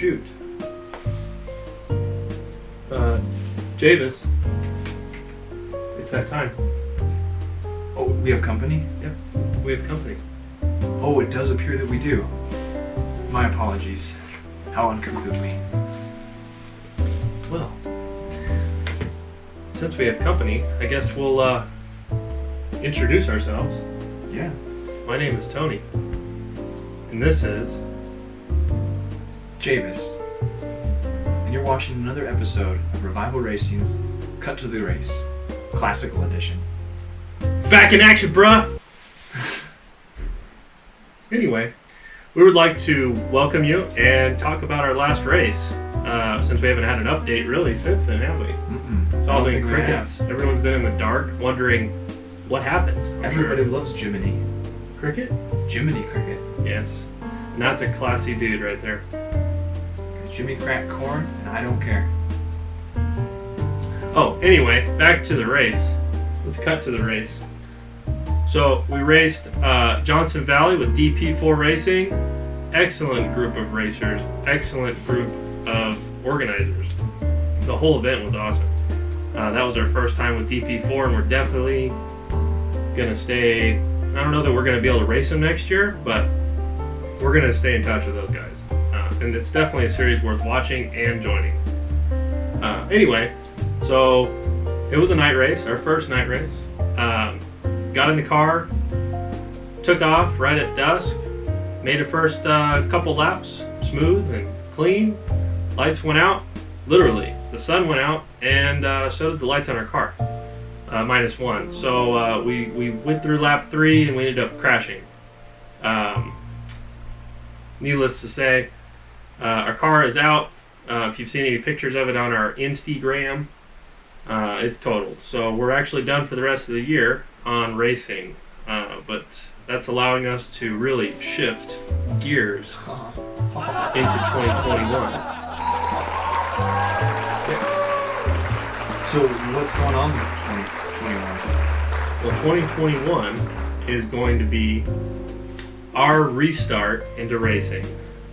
shoot. Javis, it's that time. Oh, we have company? Yep, we have company. Oh, it does appear that we do. My apologies. How uncouth of me. Well, since we have company, I guess we'll introduce ourselves. Yeah. My name is Tony, and this is... Javis. And you're watching another episode of Revival Racing's Cut to the Race, Classical Edition. Back in action, bruh! Anyway, we would like to welcome you and talk about our last race, since we haven't had an update really since then, have we? It's all been crickets. Everyone's been in the dark, wondering what happened. Everybody loves Jiminy. Cricket? Jiminy Cricket. Yes. And that's a classy dude right there. Jimmy cracked corn, and I don't care. Oh, anyway, back to the race. Let's cut to the race. So, we raced Johnson Valley with DP4 Racing. Excellent group of racers. Excellent group of organizers. The whole event was awesome. That was our first time with DP4, and we're definitely going to stay... I don't know that we're going to be able to race them next year, but we're going to stay in touch with those guys. And it's definitely a series worth watching and joining. Anyway, so it was a night race, our first night race. Got in the car, took off right at dusk, made the first couple laps smooth and clean. Lights went out, literally. The sun went out, and so did the lights on our car, -1. So we went through lap 3 and we ended up crashing. Needless to say, our car is out. If you've seen any pictures of it on our Instagram, it's totaled. So we're actually done for the rest of the year on racing, but that's allowing us to really shift gears into 2021. Yeah. So what's going on with 2021? Well, 2021 is going to be our restart into racing.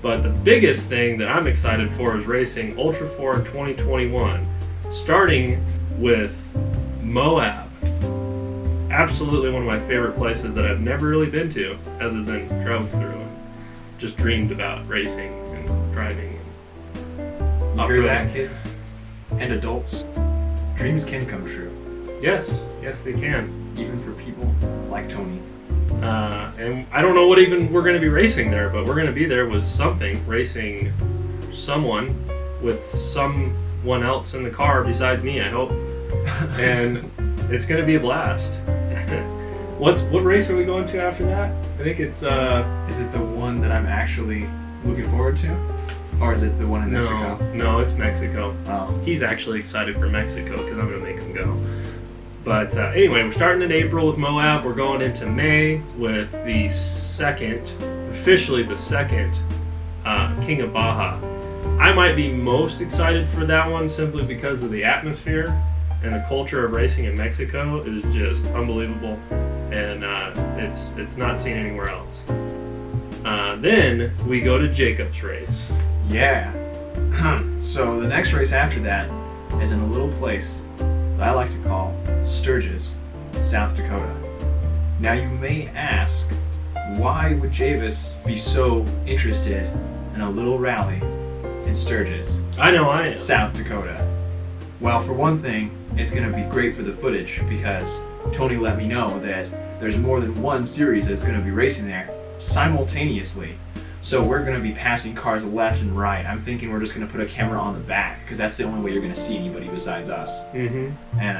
But the biggest thing that I'm excited for is racing Ultra 4 in 2021, starting with Moab. Absolutely one of my favorite places that I've never really been to, other than drove through and just dreamed about racing and driving. You hear that, kids and adults? Dreams can come true. Yes, they can. Even for people like Tony. And I don't know what even we're going to be racing there, but we're going to be there with something, racing someone with someone else in the car besides me, I hope. And it's going to be a blast. What race are we going to after that? I think it's... Is it the one that I'm actually looking forward to? Or is it the one in Mexico? No, it's Mexico. Oh. He's actually excited for Mexico because I'm going to make him go. But anyway, we're starting in April with Moab. We're going into May with the officially the second King of Baja. I might be most excited for that one simply because of the atmosphere and the culture of racing in Mexico is just unbelievable, and it's not seen anywhere else. Then we go to Jacob's race. Yeah. So the next race after that is in a little place that I like to call Sturgis, South Dakota. Now you may ask, why would Javis be so interested in a little rally in Sturgis? I know I am. South Dakota. Well, for one thing, it's going to be great for the footage because Tony let me know that there's more than one series that's going to be racing there simultaneously. So we're going to be passing cars left and right. I'm thinking we're just going to put a camera on the back because that's the only way you're going to see anybody besides us. Mm-hmm. And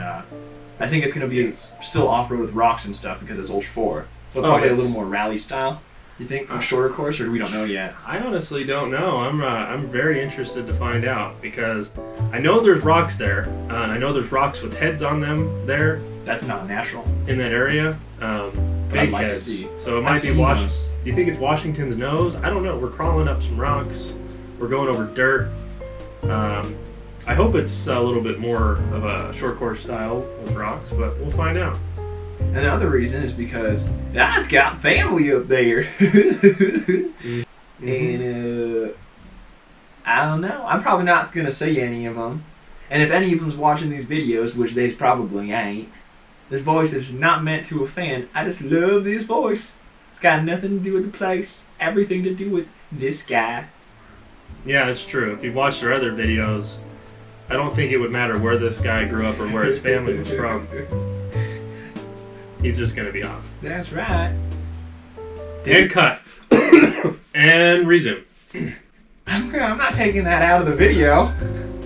I think it's going to be still off-road with rocks and stuff because it's Ultra 4. But probably a little more rally style. You think? A shorter course, or we don't know yet? I honestly don't know. I'm very interested to find out because I know there's rocks there, and I know there's rocks with heads on them there. That's not natural. In that area. Big I'd like heads. to see. So it might be Washington. Do you think it's Washington's nose? I don't know. We're crawling up some rocks. We're going over dirt. I hope it's a little bit more of a short course style with rocks, but we'll find out. And the other reason is because I've got family up there. Mm-hmm. And I don't know. I'm probably not going to say any of them. And if any of them's watching these videos, which they probably ain't, this voice is not meant to offend. I just love this voice. It's got nothing to do with the place. Everything to do with this guy. Yeah, it's true. If you watch their other videos, I don't think it would matter where this guy grew up or where his family was from. He's just going to be off. That's right. And cut. And resume. I'm not taking that out of the video.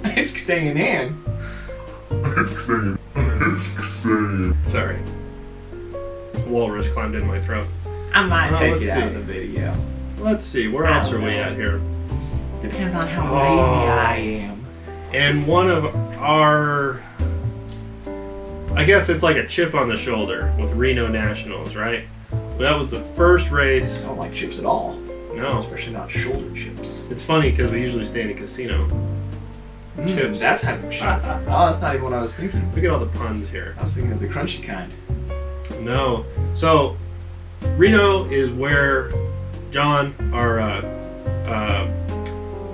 It's staying in. Sorry. Walrus climbed in my throat. I might take let's it see. out of the video. Let's see, where else are we at here? Depends on how lazy I am. And one of our, I guess it's like a chip on the shoulder with Reno Nationals, right? But that was the first race. I don't like chips at all. No. Especially not shoulder chips. It's funny because we usually stay in a casino. Chips. That type of chip. Oh, that's not even what I was thinking. Look at all the puns here. I was thinking of the crunchy kind. No. So, Reno is where John, our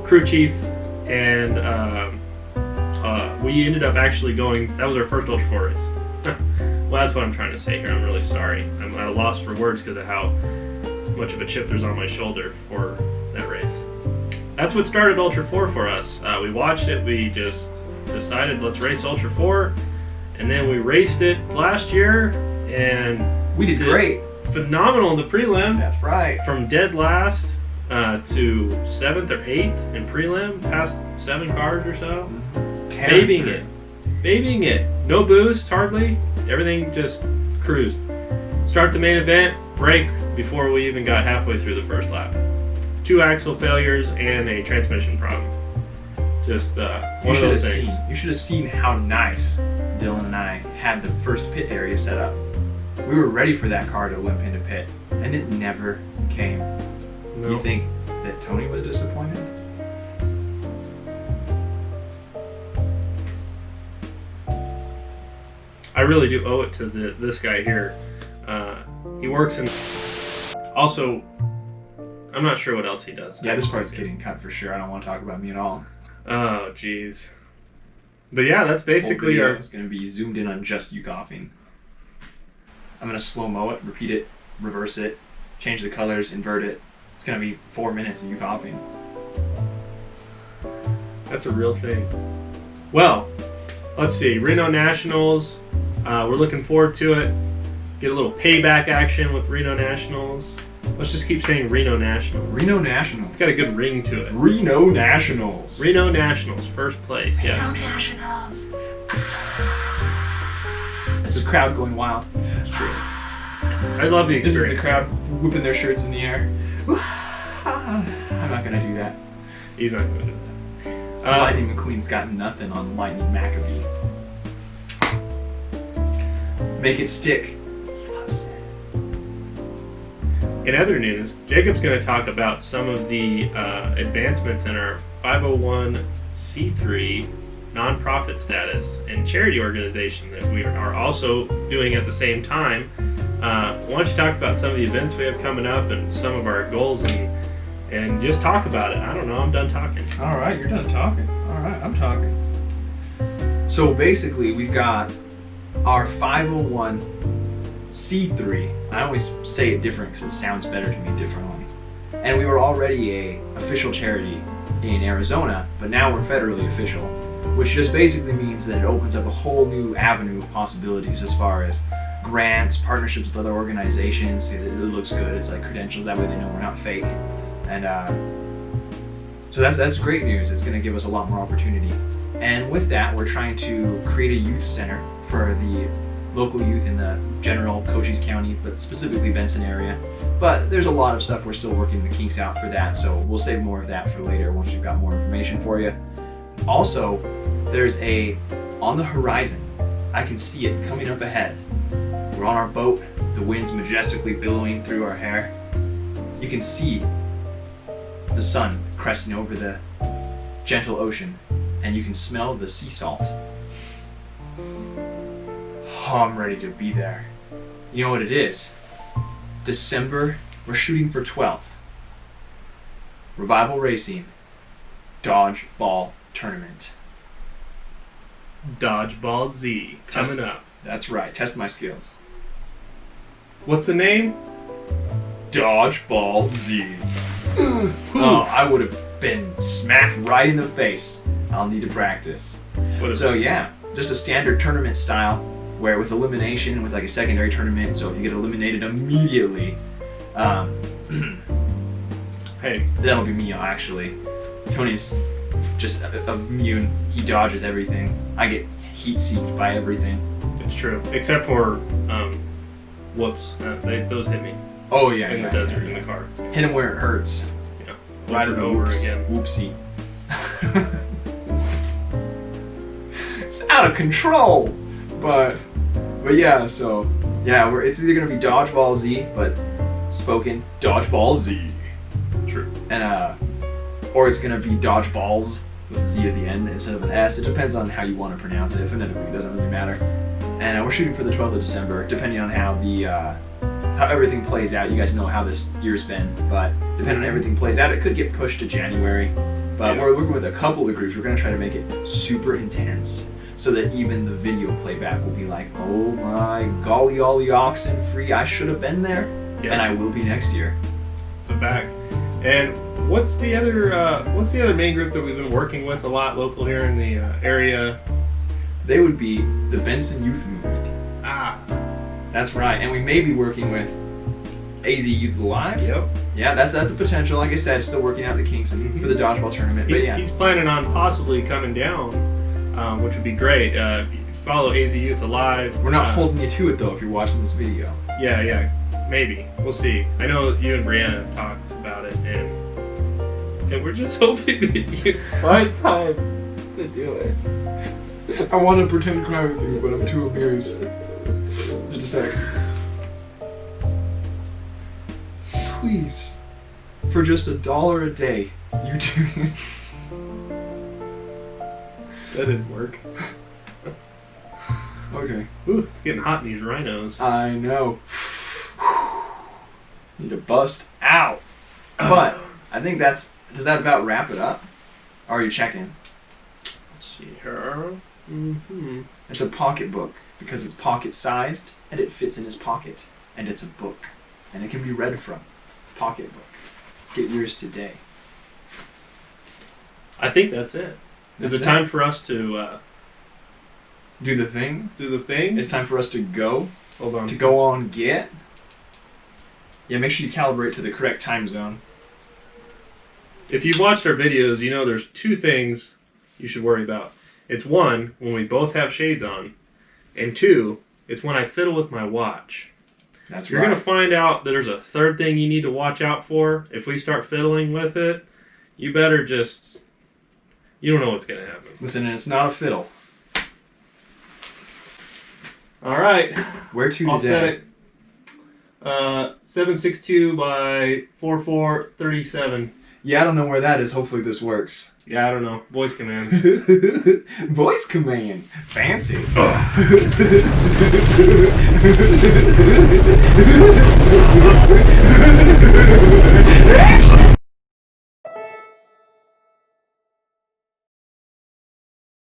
crew chief, and we ended up actually going. That was our first Ultra 4 race. Well, that's what I'm trying to say here. I'm really sorry. I'm at a loss for words because of how much of a chip there's on my shoulder for that race. That's what started Ultra 4 for us. We watched it. We just decided let's race Ultra 4, and then we raced it last year, and we did great. Phenomenal in the prelim. That's right. From dead last to 7th or 8th in prelim, past 7 cars or so. Babying it. No boost, hardly. Everything just cruised. Start the main event, break before we even got halfway through the first lap. 2 axle failures and a transmission problem. Just one of those things. You should have seen how nice Dylan and I had the first pit area set up. We were ready for that car to limp into pit, and it never came. No. You think that Tony was disappointed? I really do owe it to this guy here. He works in. Also, I'm not sure what else he does. Yeah, this part's getting cut for sure. I don't want to talk about me at all. Oh, jeez. But yeah, that's basically our. It's going to be zoomed in on just you coughing. I'm going to slow-mo it, repeat it, reverse it, change the colors, invert it. It's going to be 4 minutes of you coughing. That's a real thing. Well, let's see. Reno Nationals. We're looking forward to it. Get a little payback action with Reno Nationals. Let's just keep saying Reno Nationals. Reno Nationals. It's got a good ring to it. Reno Nationals. Reno Nationals, first place. Yes. Reno Nationals. It's the crowd going wild. It's true. I love the experience. This is the crowd whipping their shirts in the air. I'm not gonna do that. He's not gonna do that. Lightning McQueen's got nothing on Lightning McAbee. Make it stick. He loves it. In other news, Jacob's going to talk about some of the advancements in our 501c3 nonprofit status and charity organization that we are also doing at the same time. Why don't you talk about some of the events we have coming up and some of our goals and just talk about it. I don't know. I'm done talking. All right, you're done talking. All right, I'm talking. So basically, we've got our 501c3. I always say it different because it sounds better to me differently. And we were already a official charity in Arizona, but now we're federally official, which just basically means that it opens up a whole new avenue of possibilities as far as grants, partnerships with other organizations, because it looks good. It's like credentials, that way they know we're not fake. And so that's great news. It's going to give us a lot more opportunity. And with that, we're trying to create a youth center for the local youth in the general Cochise County, but specifically Benson area. But there's a lot of stuff we're still working the kinks out for that, so we'll save more of that for later once we've got more information for you. Also, there's on the horizon, I can see it coming up ahead. We're on our boat, the wind's majestically billowing through our hair. You can see the sun cresting over the gentle ocean, and you can smell the sea salt. Oh, I'm ready to be there. You know what it is? December, we're shooting for 12th. Revival Racing. dodgeball tournament. Dodgeball Z coming up. That's right. Test my skills. What's the name? Dodgeball Z. Oh, I would have been smacked right in the face. I'll need to practice. So yeah, just a standard tournament style, where with elimination, with like a secondary tournament. So if you get eliminated immediately, hey, that'll be me actually. Tony's just immune. He dodges everything. I get heat-seeked by everything. it's true. Except for, whoops, those hit me Oh yeah, in the desert in the car. Hit him where it hurts. Yeah, Right over whoops. again. Whoopsie. It's out of control. But yeah, so yeah, it's either gonna be Dodgeball Z, but spoken Dodgeball Z. True. And or it's gonna be Dodgeballs with a Z at the end instead of an S. It depends on how you want to pronounce it. Phonetically, it doesn't really matter. And we're shooting for the 12th of December, depending on how how everything plays out. You guys know how this year's been, but depending on everything plays out, it could get pushed to January. But Yeah. we're working with a couple of groups. We're gonna try to make it super intense, so that even the video playback will be like, oh my golly, ollie oxen free, I should have been there, Yeah. and I will be next year. It's a fact. And what's the other main group that we've been working with a lot local here in the area? They would be the Benson Youth Movement. Ah, That's right, and we may be working with AZ Youth Alive. yep. Yeah, that's a potential. Like I said, still working out the kinks for the dodgeball tournament. But yeah, He's planning on possibly coming down, which would be great. If you follow AZ Youth Alive. we're not holding you to it though if you're watching this video. Yeah, maybe. We'll see. I know you and Brianna have talked about it, and we're just hoping that you find time to do it. I want to pretend to cry with you, but I'm too embarrassed. Just a sec. Please, for just $1 a day, you do. That didn't work. Okay. Ooh, it's getting hot in these rhinos. I know. Need to bust out. But I think does that about wrap it up? Or are you checking? Let's see here. Mm-hmm. It's a pocketbook because it's pocket-sized and it fits in his pocket. And it's a book. And it can be read from. Pocketbook. Get yours today. I think that's it. Is it time for us to Do the thing. do the thing? It's time for us to go. Hold on. To go on get. Yeah, make sure you calibrate to the correct time zone. If you've watched our videos, you know there's two things you should worry about. It's one, when we both have shades on. And two, it's when I fiddle with my watch. That's You're right. going to find out that there's a third thing you need to watch out for. If we start fiddling with it, you better just... You don't know what's going to happen. Listen, and it's not a fiddle. All right. Where to I'll set today? it 762 by 4437. Yeah, I don't know where that is. Hopefully this works. Yeah, I don't know. Voice commands. Voice commands. Fancy.